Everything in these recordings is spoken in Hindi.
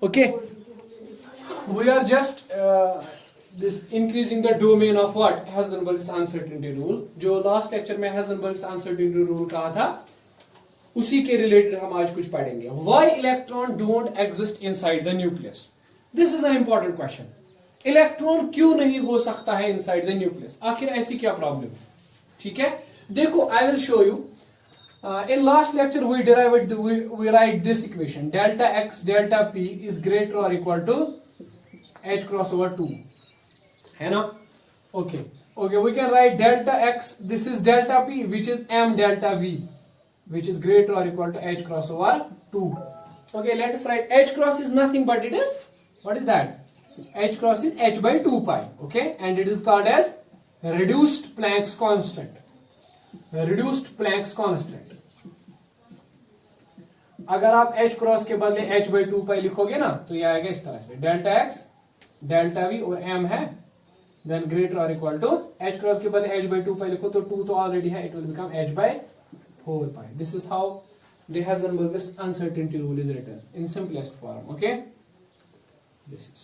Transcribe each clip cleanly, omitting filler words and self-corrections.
Okay, we are just this increasing the domain of what Heisenberg's uncertainty rule. जो last lecture में Heisenberg's uncertainty rule कहा था, उसी के related हम आज कुछ पढ़ेंगे. Why electron don't exist inside the nucleus? This is an important question. Electron क्यों नहीं हो सकता है inside the nucleus? आखिर ऐसी क्या प्रॉब्लम है? ठीक है, देखो, I will show you. In last lecture we write this equation: delta x delta p is greater or equal to h cross over 2, है ना? Okay, we can write delta x, this is delta p, which is m delta v, which is greater or equal to h cross over 2. Okay, let us write h cross is nothing but it is, what is that? H cross is h by 2 pi. Okay, and it is called as reduced Planck's constant. Reduced Planck's constant. अगर आप h क्रॉस के बदले h by 2 pi लिखोगे ना, तो ये आएगा इस तरह से: डेल्टा x डेल्टा v और m है, देन ग्रेटर और इक्वल टू h क्रॉस के बदले h by 2 pi लिखो तो 2 तो ऑलरेडी है, it will become h by 4 pi. This is how the Heisenberg's uncertainty rule is written in simplest form. Okay, this is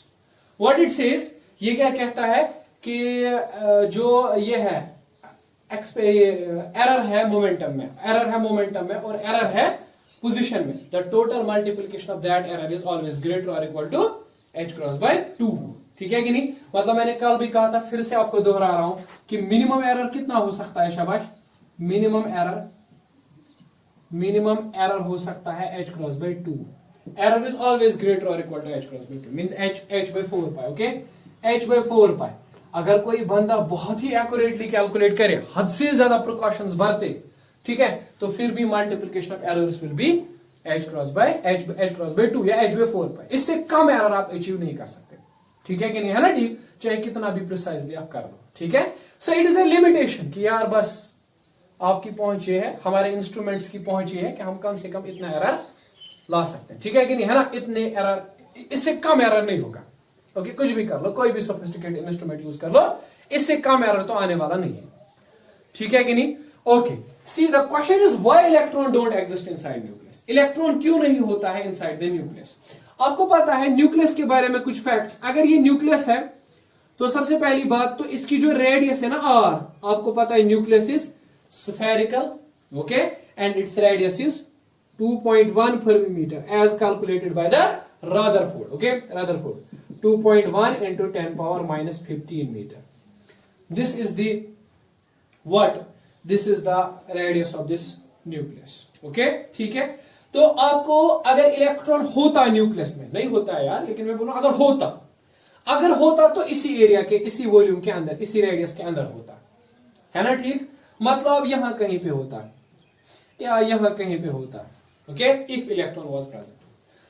what it says. ये क्या कहता है कि जो ये है एरर है मोमेंटम में, और एरर है पोजीशन में, the total multiplication of that error is always greater और equal to h cross by 2. ठीक है कि नहीं? मतलब मैंने कल भी कहा था, फिर से आपको दोहरा रहा हूं कि मिनिमम एरर कितना हो सकता है? शाबाश, मिनिमम एरर हो सकता है h cross by 2. Error is always greater और equal to h cross by 2 means h by 4 pi. Okay, h by 4 pi. अगर कोई बंदा बहुत ही एक्यूरेटली कैलकुलेट करे, हद से ज्यादा प्रिकॉशंस बरते, ठीक है, तो फिर भी multiplication of errors will be h cross by 2 या h by 4 pi. इससे कम एरर आप अचीव नहीं कर सकते. ठीक है कि नहीं? है ना? ठीक, चाहे कितना भी प्रिसाइजली आप कर लो. ठीक है, so it is a limitation कि यार बस आपकी पहुंच ये है, हमारे इंस्ट्रूमेंट्स की पहुंच ये है कि हम कम से कम इतना एरर ला सकते हैं. ठीक है कि नहीं? है ना? इतने एरर, इससे कम एरर नहीं होगा. ओके, कुछ भी कर लो, कोई भी सोफिस्टिकेटेड इंस्ट्रूमेंट यूज कर लो, इससे कम एरर तो आने वाला नहीं है. ठीक है कि नहीं? Okay, see the question is why electron don't exist inside nucleus. Electron क्यों नहीं होता है इनसाइड द न्यूक्लियस? आपको पता है न्यूक्लियस के बारे में कुछ फैक्ट्स. अगर ये न्यूक्लियस है तो सबसे पहली बात तो इसकी जो रेडियस है ना r, आपको पता है nucleus is spherical. Okay, and its radius is 2.1 fermimeter as calculated by the Rutherford. Okay, Rutherford 2.1 into 10 power minus 15 meter. This is the what? This is the radius of this nucleus. Okay, ठीक है. तो आपको अगर इलेक्ट्रॉन होता न्यूक्लियस में, नहीं होता है यार, लेकिन मैं बोलूं अगर होता तो इसी एरिया के, इसी वॉल्यूम के अंदर, इसी रेडियस के अंदर होता है ना? ठीक, मतलब यहां कहीं पे होता या यहां कहीं पे होता. Okay, if electron was present.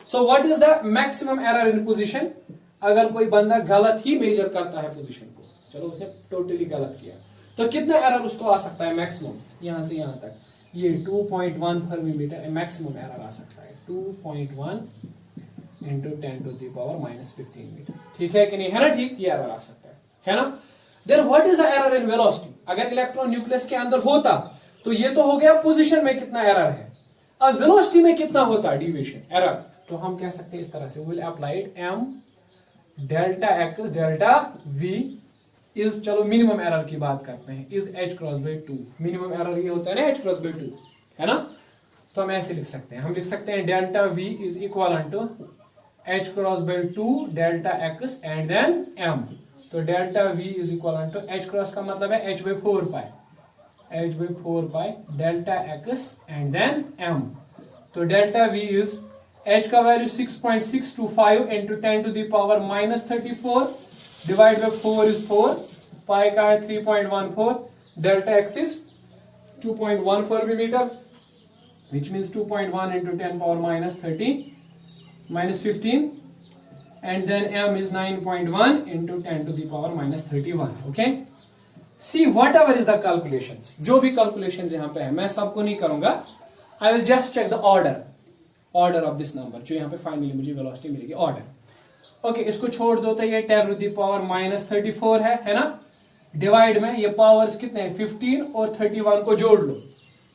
So what is the maximum error in position? अगर कोई बंदा गलत ही मेजर करता है पोजीशन को, चलो उसने टोटली गलत किया, तो कितना एरर उसको आ सकता है मैक्सिमम? यहां से यहां तक ये 2.1 fermimeter मैक्सिमम एरर आ सकता है. 2.1 into 10 to the power minus 15 meter. ठीक है कि नहीं? है ना? ठीक, ये एरर आ सकता है ना? Then what is the error in velocity? अगर इलेक्ट्रॉन न्यूक्लियस के अंदर होता तो ये तो हो गया पोजीशन में कितना एरर है. अब वेलोसिटी में कितना होता है डिविएशन, एरर? तो हम कह सकते हैं इस तरह से, will applied m delta x delta v is, चलो मिनिमम एरर की बात करते हैं, is h cross by 2. Minimum error ये होता है ना h क्रॉस बाय 2, है ना? तो हम ऐसे लिख सकते हैं, delta v is equal to h cross by 2 delta x and then m. तो delta v is equal to h cross का मतलब है h by 4 pi, h by 4 pi delta x and then m. तो delta v is h का value 6.625 into 10 to the power minus 34 divide by 4 is 4, pi का है 3.14, delta x is 2.1 fermimeter, which means 2.1 into 10 power minus 15, and then m is 9.1 into 10 to the power minus 31. Okay, see whatever is the calculations, जो भी calculations यहाँ पे है, मैं सबको नहीं करूंगा. I will just check the order of this number, जो यहाँ पे फाइनली मुझे वेलोसिटी मिलेगी. ऑर्डर, ओके, इसको छोड़ दो तो ये 10 to the power minus 34 है ना? डिवाइड में ये पावर्स कितने हैं? 15 और 31 को जोड़ लो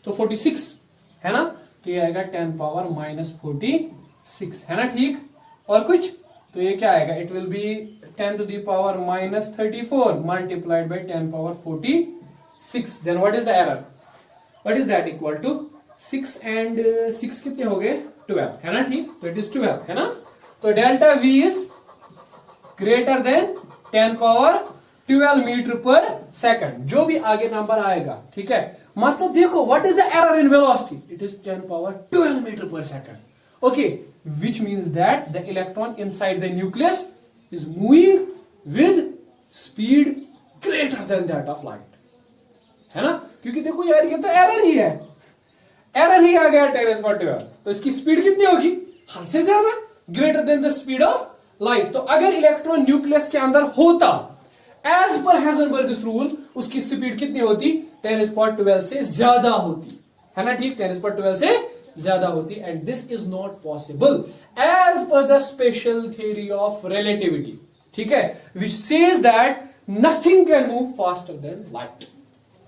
तो 46 है ना? तो ये आएगा 10 power minus 46, है ना? ठीक, और कुछ, तो ये क्या आएगा, it will be 10 to the power -34 multiplied by 10 power 46. Then what is the error? What is that equal to? 6 and 6 कितने हो गए, 12, है ना, ठीक, तो इट इज 12, है ना, तो delta V is greater than 10 power 12 metre per second, जो भी आगे नंबर आएगा, ठीक है, मतलब देखो what is the error in velocity, it is 10 power 12 metre per second, okay, which means that the electron inside the nucleus is moving with speed greater than that of light, है ना, क्योंकि देखो यार ये तो एरर ही है, एरर ही आ गया 10⁻², तो इसकी स्पीड कितनी होगी, हद से ज्यादा, greater than the speed of light. तो अगर इलेक्ट्रॉन न्यूक्लियस के अंदर होता एज पर हाइजेनबर्ग्स रूल, उसकी स्पीड कितनी होती, 10⁻12 से ज्यादा होती, है ना, ठीक, 10⁻12 से ज्यादा होती, and this is not possible as per the special theory of relativity, ठीक है, which says that nothing can move faster than light,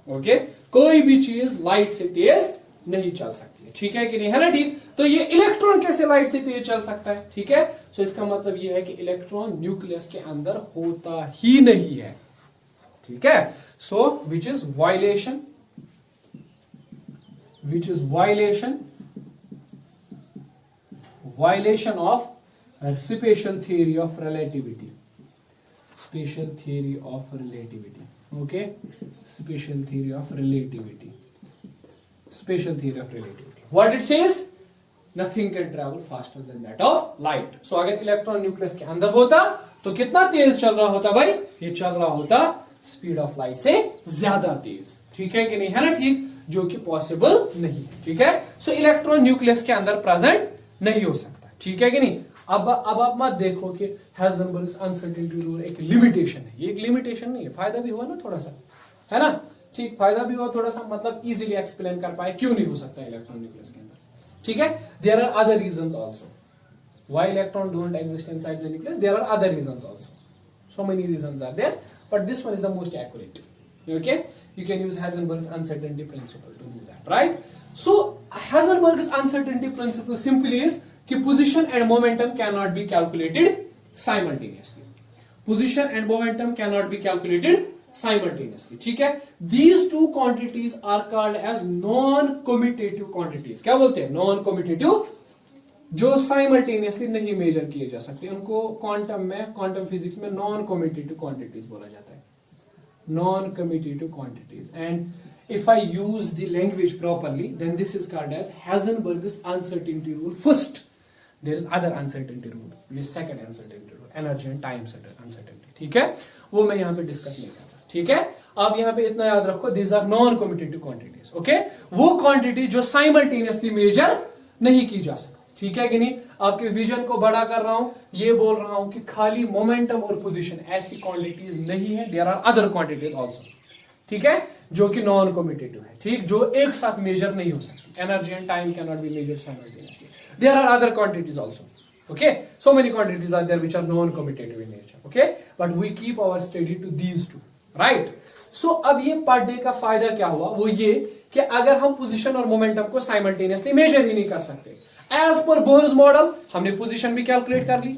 okay, कोई भी चीज लाइट से तेज नहीं चल सकती है, ठीक है कि नहीं, है ना, ठीक, तो ये इलेक्ट्रॉन कैसे लाइट से तेज चल सकता है, ठीक है, सो इसका मतलब ये है कि इलेक्ट्रॉन न्यूक्लियस के अंदर होता ही नहीं है, ठीक है, so which is violation of special theory of relativity, okay, special theory of relativity, what it says, nothing can travel faster than that of light, so अगर इलेक्ट्रॉन न्यूक्लियस के अंदर होता तो कितना तेज चल रहा होता भाई, ये चल रहा होता स्पीड ऑफ लाइट से ज्यादा तेज, ठीक है कि नहीं, है ना, ठीक, जो कि पॉसिबल नहीं है, ठीक है, सो इलेक्ट्रॉन न्यूक्लियस के अंदर प्रेजेंट नहीं हो सकता, ठीक है कि नहीं। अब आप मत देखो कि हाइजेनबर्ग्स अनसर्टेनिटी रूल एक लिमिटेशन है, ये एक लिमिटेशन नहीं है, फायदा भी हुआ ना थोड़ा सा, है ना, ठीक, फायदा भी हुआ थोड़ा सा, मतलब इजीली एक्सप्लेन कर पाए क्यों नहीं हो सकता इलेक्ट्रॉन न्यूक्लियस के अंदर, ठीक है, there are other reasons also why electron don't exist inside the nucleus, there are other reasons also, so many reasons are there, but this one is the most accurate, okay, you can use Heisenberg's uncertainty principle to do that, right? So Heisenberg's uncertainty principle simply is कि position and momentum cannot be calculated simultaneously, position and momentum cannot be calculated simultaneously, ठीक है, these two quantities are called as non-commutative quantities, क्या बोलते हैं, non-commutative, जो साइमल्टेनियसली नहीं मेजर किए जा सकते, उनको क्वांटम में, क्वांटम फिजिक्स में नॉन कम्यूटेटिव क्वांटिटीज बोला जाता है, non commutative quantities, and if I use the language properly then this is called as Heisenberg's uncertainty rule first, there is other uncertainty rule, which second uncertainty rule, energy and time uncertainty, ठीक है, वो मैं यहाँ पे डिस्कस नहीं करता, ठीक है, आप यहाँ पे इतना याद रखो, these are non commutative quantities, okay, वो क्वांटिटी जो साइमल्टेनियसली मेजर नहीं की जा सकती, ठीक है कि नहीं, आपके विजन को बड़ा कर रहा हूं, ये बोल रहा हूं कि खाली मोमेंटम और पोजीशन ऐसी क्वांटिटीज नहीं है, there are other quantities also, ठीक है, जो कि नॉन कम्यूटेटिव है, ठीक, जो एक साथ मेजर नहीं हो सकती, energy and time can not be measured simultaneously, there are other quantities also, okay, so many quantities are there which are non commutative in nature, okay, but we keep our study to these two, right? So अब ये पढ़ने का फायदा क्या हुआ, वो ये कि अगर हम पोजीशन और मोमेंटम को साइमल्टेनियसली मेजर ही नहीं कर सकते, एज पर बोहर्स मॉडल हमने पोजीशन भी कैलकुलेट कर ली,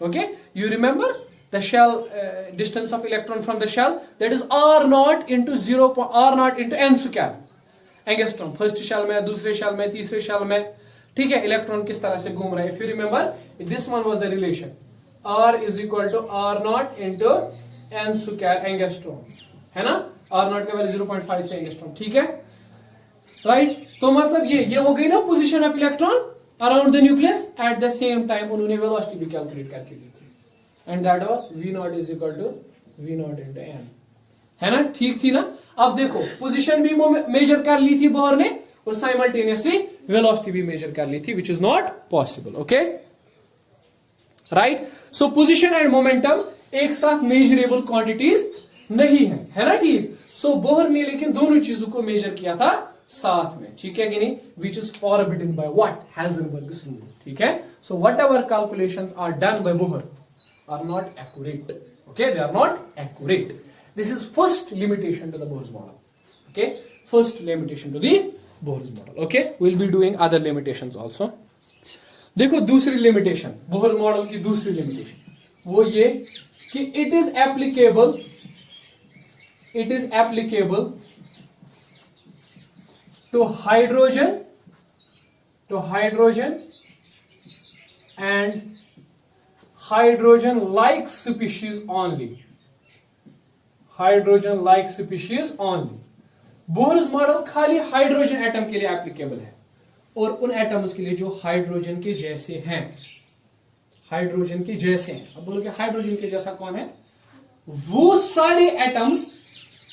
okay, you remember the shell distance of electron from the shell, that is r0 into 0 r0 into n square angstrom, first shell में, दूसरे शेल में, तीसरे शेल में, ठीक है, इलेक्ट्रॉन किस तरह से घूम रहे हैं, if you remember this one was the relation, r is equal to r0 into n square angstrom, है ना, r0 का वैल्यू 0.53 एंगस्ट्रॉम, ठीक है, राइट, तो मतलब ये हो गई ना position of electron around the nucleus, at the same time उन्होंने वेलोसिटी भी कैलकुलेट करके दी थी, and that was v0 is equal to v0 into n, है ना, ठीक थी ना। अब देखो पोजीशन भी मेजर कर ली थी बोहर ने, और साइमल्टेनियसली वेलोसिटी भी मेजर कर ली थी, which is not possible, okay, right, so position and momentum एक साथ मेजरेबल क्वांटिटीज नहीं है ना, ठीक, सो बोहर ने लेकिन दोनों चीजों को मेजर किया था साथ में, ठीक है कि नहीं, which is forbidden by what, Heisenberg's rule, ठीक है, so whatever calculations are done by Bohr are not accurate, okay, they are not accurate, this is first limitation to the Bohr's model, okay, first limitation to the Bohr's model, okay, we'll be doing other limitations also. देखो दूसरी लिमिटेशन, बोहर मॉडल की दूसरी लिमिटेशन वो ये कि it is applicable to hydrogen and hydrogen like species only, hydrogen like species only. Bohr's model खाली हाइड्रोजन एटम के लिए एप्लीकेबल है और उन एटम्स के लिए जो हाइड्रोजन के जैसे हैं, हाइड्रोजन के जैसे हैं। अब बोलोगे हाइड्रोजन के जैसा कौन है? वो सारे एटम्स,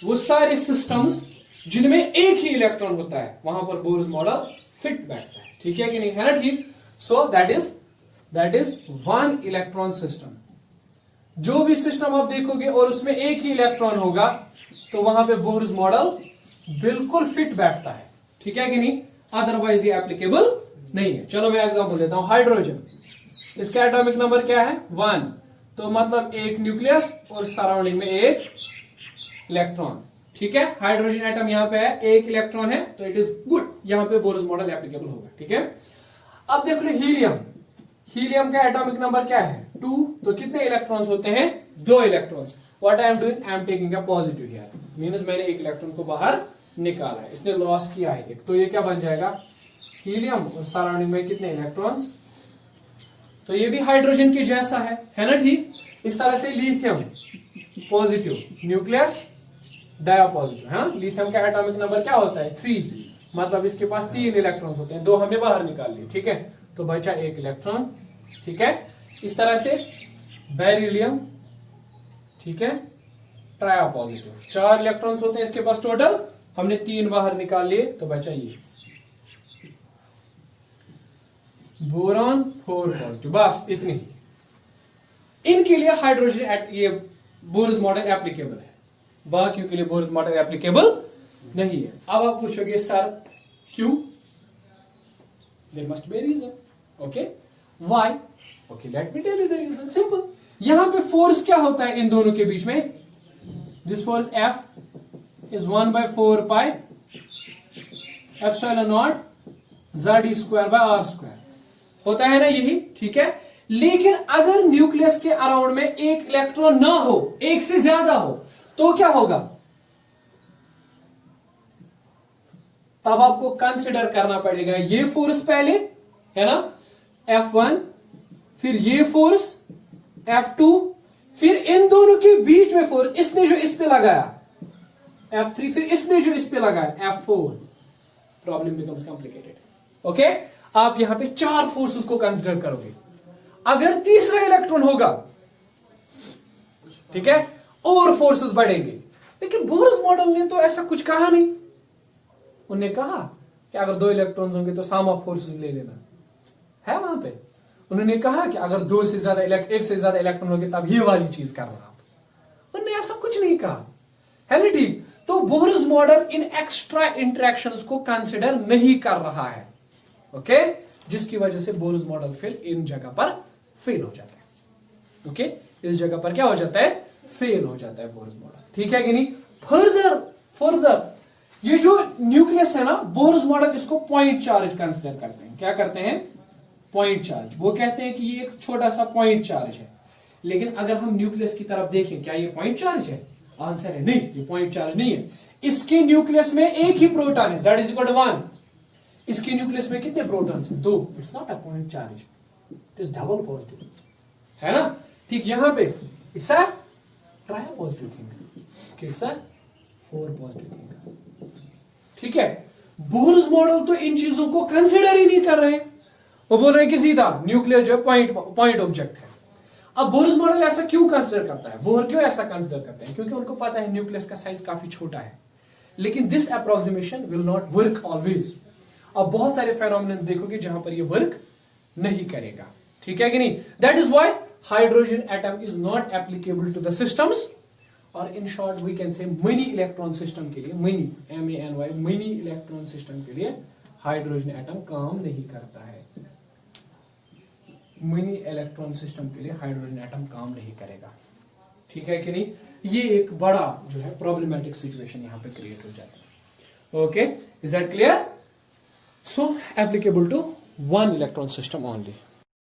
वो सारे सिस्टम्स जिनमें एक ही इलेक्ट्रॉन होता है, वहां पर बोहर्स मॉडल फिट बैठता है। ठीक है कि नहीं? है ना ठीक? So that is one electron system. जो भी सिस्टम आप देखोगे और उसमें एक ही इलेक्ट्रॉन होगा तो वहां पे बोहर्स मॉडल बिल्कुल फिट बैठता है। ठीक है कि नहीं? अदरवाइज ये एप्लीकेबल नहीं है। चलो मैं एग्जांपल देता हूं। हाइड्रोजन, इसका एटॉमिक नंबर क्या है? 1। तो मतलब एक न्यूक्लियस और सराउंडिंग में एक इलेक्ट्रॉन। ठीक है, हाइड्रोजन एटम यहां पे है, एक इलेक्ट्रॉन है, तो इट इज गुड, यहां पे बोहर्स मॉडल एप्लीकेबल होगा। ठीक है, अब देख लो हीलियम। हीलियम का एटॉमिक नंबर क्या है? 2। तो कितने इलेक्ट्रॉन्स होते हैं? 2 electrons. What I am doing, I am taking a positive here, means मैंने एक इलेक्ट्रॉन को बाहर निकाला है, इसने लॉस किया है एक, तो ये क्या बन जाएगा? हीलियम और सराउंडिंग में कितने इलेक्ट्रॉन्स? तो ये भी हाइड्रोजन के जैसा है ना ठीक? इस तरह से लिथियम पॉजिटिव, न्यूक्लियस डायपॉजिटिव। हाँ, लिथियम का एटॉमिक नंबर क्या होता है? 3। मतलब इसके पास 3 इलेक्ट्रॉन्स होते हैं, 2 हमने बाहर निकाल लिए। ठीक है, तो बचा एक इलेक्ट्रॉन। ठीक है, इस तरह से बेरिलियम, ठीक है, ट्रायोपॉजिटिव, 4 इलेक्ट्रॉन्स होते हैं इसके पास टोटल, हमने 3 बाहर निकाल लिए, तो बचा ये बोरॉन 4 पॉजिटिव। बस इतनी ही। इनके लिए हाइड्रोजन ये बोहर्स मॉडल एप्लीकेबल है, बाकियों के लिए बोहर्स मॉडल एप्लीकेबल नहीं है। अब आप पूछोगे सर क्यों? There must be a reason. Okay, why? Okay, let me tell you the reason. Simple, यहां पे फोर्स क्या होता है इन दोनों के बीच में? This force F is 1/4 pi epsilon naught Z square by R square होता है ना यही। ठीक है, लेकिन अगर न्यूक्लियस के अराउंड में एक इलेक्ट्रॉन ना हो, एक से ज्यादा हो, तो क्या होगा? तब आपको कंसिडर करना पड़ेगा ये फोर्स पहले, है ना, F1, फिर ये फोर्स F2, फिर इन दोनों के बीच में फोर्स, इसने जो इस पे लगाया F3, फिर इसने जो इस पे लगाया F4। Problem becomes complicated. Okay, आप यहां पे 4 फोर्सेस को कंसिडर करोगे। अगर तीसरा इलेक्ट्रॉन होगा, ठीक है, और फोर्सेस बढ़ेंगे। लेकिन बोहर्स मॉडल ने तो ऐसा कुछ कहा नहीं। उन्होंने कहा कि अगर 2 इलेक्ट्रॉन्स होंगे तो सम ऑफ फोर्सेस ले लेना है वहां पे। उन्होंने कहा कि अगर 2 से ज्यादा एक से ज्यादा इलेक्ट्रॉन होंगे तब ये वाली चीज करना आप। उन्होंने ऐसा कुछ नहीं कहा, है ना ठीक? तो बोहर्स मॉडल इन एक्स्ट्रा इंटरेक्शंस को कंसिडर नहीं कर रहा है। ओके, जिसकी वजह से बोहर्स मॉडल फिर इन जगह पर फेल हो जाता है। ओके, इस जगह पर क्या हो जाता है? फेल हो जाता है बोहर्स मॉडल। ठीक है कि नहीं? फर्दर ये जो न्यूक्लियस है ना, बोहर्स मॉडल इसको पॉइंट चार्ज कंसिडर करते हैं। क्या करते हैं? Point charge. वो कहते हैं कि ये एक छोटा सा पॉइंट चार्ज है। लेकिन अगर हम न्यूक्लियस की तरफ देखें, क्या ये पॉइंट चार्ज है? आंसर है नहीं, ये पॉइंट चार्ज नहीं है। इसके न्यूक्लियस में एक ही प्रोटॉन है, Z = 1। इसके न्यूक्लियस में कितने प्रोटॉन्स हैं? 2। It's not a point charge, it is double positive, है ना ठीक? यहां पे it's a try positive thing, it's a 4 positive thing. ठीक है, बोहर्स मॉडल तो इन चीजों को कंसिडर ही नहीं कर रहे हैं। वो बोल रहे हैं कि सीधा न्यूक्लियस जो पॉइंट ऑब्जेक्ट है। अब बोहर्स मॉडल ऐसा क्यों कंसिडर करता है? बोहर क्यों ऐसा कंसिडर करते हैं? क्योंकि उनको पता है न्यूक्लियस का साइज काफी छोटा है। लेकिन this approximation will not work always. अब बहुत सारे फेनोमेनन देखोगे जहां पर ये वर्क नहीं करेगा। ठीक है कि नहीं? That is why hydrogen atom is not applicable to the systems, और in short we can say many electron system के लिए, many MANY, many electron system के लिए हाइड्रोजन एटम काम नहीं करता है। मिनी इलेक्ट्रॉन सिस्टम के लिए हाइड्रोजन एटम काम नहीं करेगा। ठीक है कि नहीं? ये एक बड़ा जो है प्रॉब्लमेटिक सिचुएशन यहां पे क्रिएट हो जाता है। Okay, is that clear? So applicable to 1 electron system only.